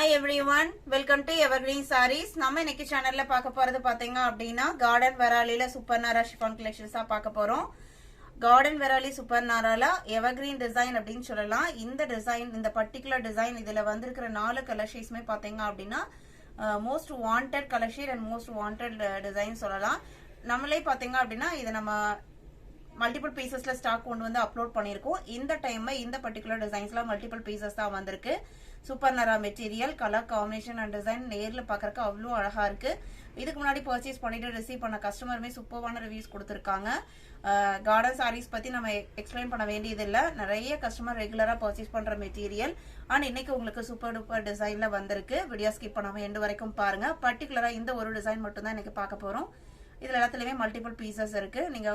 Hi everyone, welcome to Evergreen Sarees. நம்ம இன்னைக்கு சேனல்ல பார்க்க போறது பாத்தீங்க அப்படினா கார்டன் வெராலில சூப்பர் நாரா chiffon collections பார்க்க போறோம். கார்டன் வெராலி சூப்பர் நாரால எவர்கிரீன் டிசைன் அப்படினு சொல்லலாம். இந்த டிசைன் இந்த பர்టిక్యులர் டிசைன் இதுல வந்திருக்கிற 4 கலர் ஷேட்ஸ்மே பாத்தீங்க அப்படினா most wanted colour shade and most wanted design சொல்லலாம். நம்மளே பாத்தீங்க அப்படினா இது நம்ம மல்டிபிள் பீசஸ்ல ஸ்டாக் கொண்டு வந்து அப்லோட் பண்ணிருக்கோம். இந்த டைம்ல இந்த பர்టిక్యులர் டிசைன்ஸ்ல மல்டிபிள் பீசஸ் தான் வந்திருக்கு. சூப்பர் நரா material, colour combination and design நேர்ல பாக்கறதுக்கு அவ்வளவு அழகா இருக்கு. இதுக்கு முன்னாடி பர்ச்சேஸ் பண்ணிட்டு ரிசீவ் பண்ண கஸ்டமருமே சூப்பரான ரிவ்யூஸ் கொடுத்திருக்காங்க. கார்டன் சாரீஸ் பத்தி நம்ம எக்ஸ்பிளைன் பண்ண வேண்டியது இல்ல. நிறைய கஸ்டமர் ரெகுலரா பர்ச்சேஸ் பண்ற மெட்டீரியல் அண்ட் இன்னைக்கு உங்களுக்கு சூப்பர் டூப்பர் டிசைன்ல வந்திருக்கு. வீடியோ ஸ்கிப் பண்ணாம எண்ட் வரைக்கும் பாருங்க. பர்టిక్యులரா இந்த ஒரு டிசைன் மட்டும் தான் இன்னைக்கு பார்க்க போறோம். இதுல எல்லாத்துலயுமே மல்டிபிள் பீசஸ் இருக்கு. நீங்க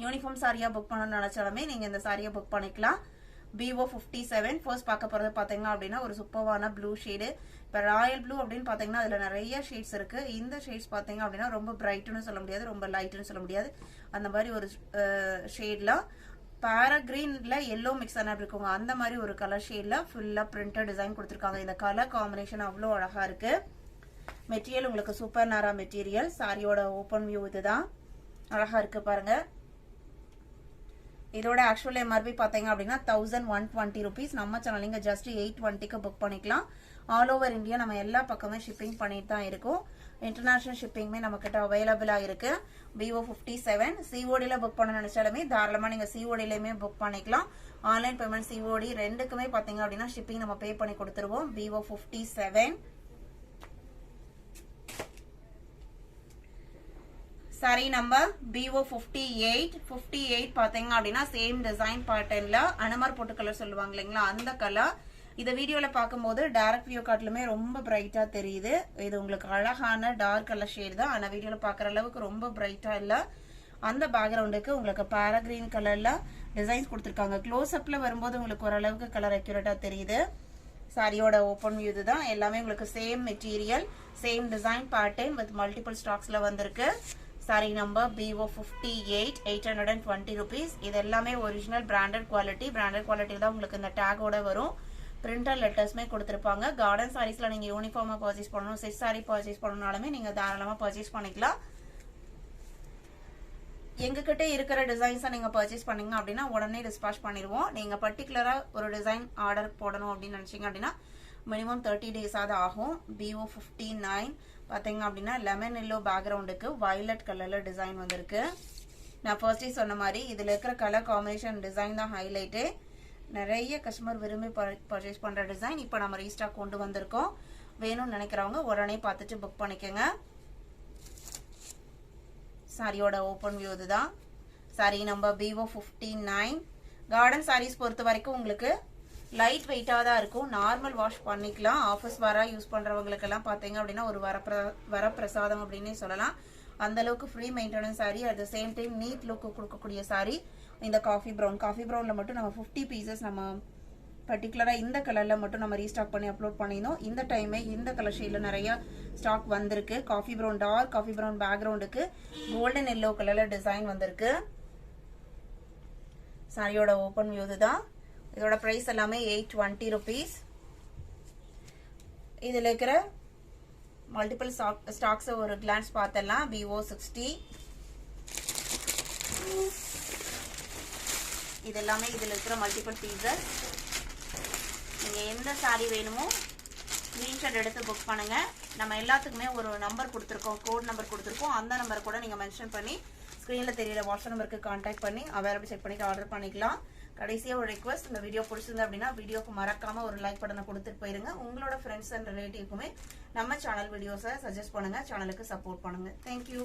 யூனிஃபார்ம் சாரியா புக் பண்ணணும்னு நினைச்சாலுமே நீங்க இந்த சாரியை புக் பண்ணிக்கலாம். BO57 ஃபர்ஸ்ட் பார்க்க போறது பாத்தீங்கன்னா அப்படின்னா ஒரு சூப்பரான ப்ளூ ஷேடு. இப்போ ராயல் ப்ளூ அப்படின்னு பாத்தீங்கன்னா அதுல நிறைய ஷேட்ஸ் இருக்கு. இந்த ஷேட்ஸ் பாத்தீங்க அப்படின்னா ரொம்ப பிரைட்னு சொல்ல முடியாது, ரொம்ப லைட்னு சொல்ல முடியாது. அந்த மாதிரி ஒரு ஷேட்ல பேராகிரீன்ல எல்லோ மிக்ஸ் ஆன இருக்குங்க. அந்த மாதிரி ஒரு கலர் ஷேட்ல ஃபுல்லா பிரிண்டட் டிசைன் கொடுத்திருக்காங்க. இந்த கலர் காம்பினேஷன் அவ்வளோ அழகா இருக்கு. மெட்டீரியல் உங்களுக்கு சூப்பர் நாரா மெட்டீரியல். சாரியோட ஓபன் வியூ இதுதான். அழகா இருக்கு பாருங்க. இதோட ஆக்சுவல் MRP பாத்தீங்க அப்படின்னா 1120 rupees. நம்ம சேனல் நீங்க ஜஸ்ட் 820க்கு புக் பண்ணிக்கலாம். ஆல் ஓவர் இந்தியா நம்ம எல்லா பக்கமே ஷிப்பிங் பண்ணிட்டு தான் இருக்கோம். இன்டர்நேஷனல் ஷிப்பிங்மே நம்ம கிட்ட அவைலபிளா இருக்கு. BO57 COD ல புக் பண்ண நினைச்சாலுமே தாராளமா நீங்க COD லயுமே புக் பண்ணிக்கலாம். ஆன்லைன் பேமெண்ட் COD ரெண்டுக்குமே பாத்தீங்க அப்படின்னா ஷிப்பிங் நம்ம பே பண்ணி கொடுத்துருவோம். BO57 சாரி நம்பர் BO58 பாத்தீங்க அப்படின்னா சேம் டிசைன் பேட்டர்ன்ல அனமர் போட்டு கலர் சொல்லுவாங்க இல்லைங்களா, அந்த கலர். இத வீடியோல பார்க்கும்போது டைரக்ட் வியூ காட்டுலமே ரொம்ப பிரைட்டா தெரியுது. இது உங்களுக்கு அழகான டார்க் கலர் ஷேட் தான். ஆனா வீடியோல பாக்குற அளவுக்கு ரொம்ப பிரைட்டா இல்ல. அந்த பேக்ரவுண்டுக்கு உங்களுக்கு பேராகிரீன் கலர்ல டிசைன்ஸ் கொடுத்திருக்காங்க. க்ளோஸ் அப்ல வரும்போது உங்களுக்கு ஓரளவுக்கு கலர் அக்யூரேட்டா தெரியுது. சாரியோட ஓபன் வியூ தான். எல்லாமே உங்களுக்கு same material, same design pattern with multiple ஸ்டாக்ஸ்ல வந்திருக்கு. Sari number BO58 820 rupees. இது எல்லாமே original branded quality. Branded quality தான் உங்களுக்கு இந்த டேகோட வரும். பிரிண்டர் லெட்டர்ஸ்மே கொடுத்திருப்பாங்க. கார்டன் சாரீஸ்ல நீங்க யூனிஃபார்மா பர்ச்சேஸ் பண்ணணும், செட் சாரி பர்ச்சேஸ் பண்ணணும்னாலுமே நீங்க தாராளமா பர்ச்சேஸ் பண்ணிக்கலாம். எங்ககிட்ட இருக்கிற டிசைன்ஸை நீங்க பர்ச்சேஸ் பண்ணீங்க அப்படின்னா உடனே டிஸ்பாச் பண்ணிடுவோம். நீங்க பர்டிகுலரா ஒரு டிசைன் ஆர்டர் போடணும் அப்படின்னு நினைச்சீங்க அப்படின்னா மினிமம் 30 days ஆகுது ஆகும். BO59 பாத்தீங்க அப்படின்னா லெமன் எல்லோ பேக்ரவுண்டுக்கு வயலட் கலர்ல டிசைன் வந்திருக்கு. நான் ஃபர்ஸ்டே சொன்ன மாதிரி இதுல இருக்கிற கலர் காம்பினேஷன் டிசைன் தான் ஹைலைட்டு. நிறைய கஸ்டமர் விரும்பி பர்ச்சேஸ் பண்ற டிசைன் இப்போ நம்ம ரீஸ்டாக் கொண்டு வந்திருக்கோம். வேணும்னு நினைக்கிறவங்க உடனே பார்த்துட்டு புக் பண்ணிக்கோங்க. சாரியோட ஓபன் வியூ இதுதான். Sari number BO59. Cotton saris பொறுத்த வரைக்கும் உங்களுக்கு லைட் வெயிட்டா தான் இருக்கும். நார்மல் வாஷ் பண்ணிக்கலாம். ஆஃபீஸ் வர யூஸ் பண்றவங்களுக்கு எல்லாம் பாத்தீங்க அப்படின்னா ஒரு வரப்பிரசாதம் அப்படின்னே சொல்லலாம். அந்த அளவுக்கு free maintenance sorry, at the same time NEET look கொடுக்கக்கூடிய சாரி. இந்த காஃபி ப்ரௌன்ல மட்டும் நம்ம 50 பீசஸ் நம்ம பர்டிகுலரா இந்த கலர்ல மட்டும் நம்ம ரீஸ்டாக் பண்ணி அப்லோட் பண்ணியிருந்தோம். இந்த டைமே இந்த கலர் ஷேட்ல நிறைய ஸ்டாக் வந்திருக்கு. Coffee brown, dark coffee brown பேக்ரவுண்டுக்கு கோல்டன் எல்லோ கலர்ல டிசைன் வந்திருக்கு. சாரியோட ஓபன் வியூ தான். இதோட பிரைஸ் எல்லாமே 820 rupees. இதுல இருக்கிற மல்டிபிள் ஸ்டாக்ஸ் ஒரு கிளான்ஸ் பார்த்தலாம். BO60 இது எல்லாமே இதுல இருக்கிற மல்டிபிள் பீசஸ். நீங்க எந்த சாரி வேணுமோ ஸ்கிரீன்ஷாட் எடுத்து புக் பண்ணுங்க. நம்ம எல்லாத்துக்குமே ஒரு நம்பர் கொடுத்துருக்கோம், கோட் நம்பர் கொடுத்துருக்கோம். அந்த நம்பர் கூட நீங்க மென்ஷன் பண்ணி ஸ்கிரீன்ல தெரியல வாட்ஸ்அப் நம்பருக்கு கான்டாக்ட் பண்ணி அவைலபிள் செக் பண்ணிட்டு ஆர்டர் பண்ணிக்கலாம். கடைசியா ஒரு ரெக்வஸ்ட், இந்த வீடியோ பிடிச்சிருந்தா அப்படின்னா வீடியோக்கு மறக்காம ஒரு லைக் பட்டனை கொடுத்துட்டு போயிருங்க. உங்களோட ஃப்ரெண்ட்ஸ் அண்ட் ரிலேட்டிவ்க்குமே நம்ம சேனல் வீடியோஸை சஜஸ்ட் பண்ணுங்க, சேனலுக்கு சப்போர்ட் பண்ணுங்க. தேங்க்யூ.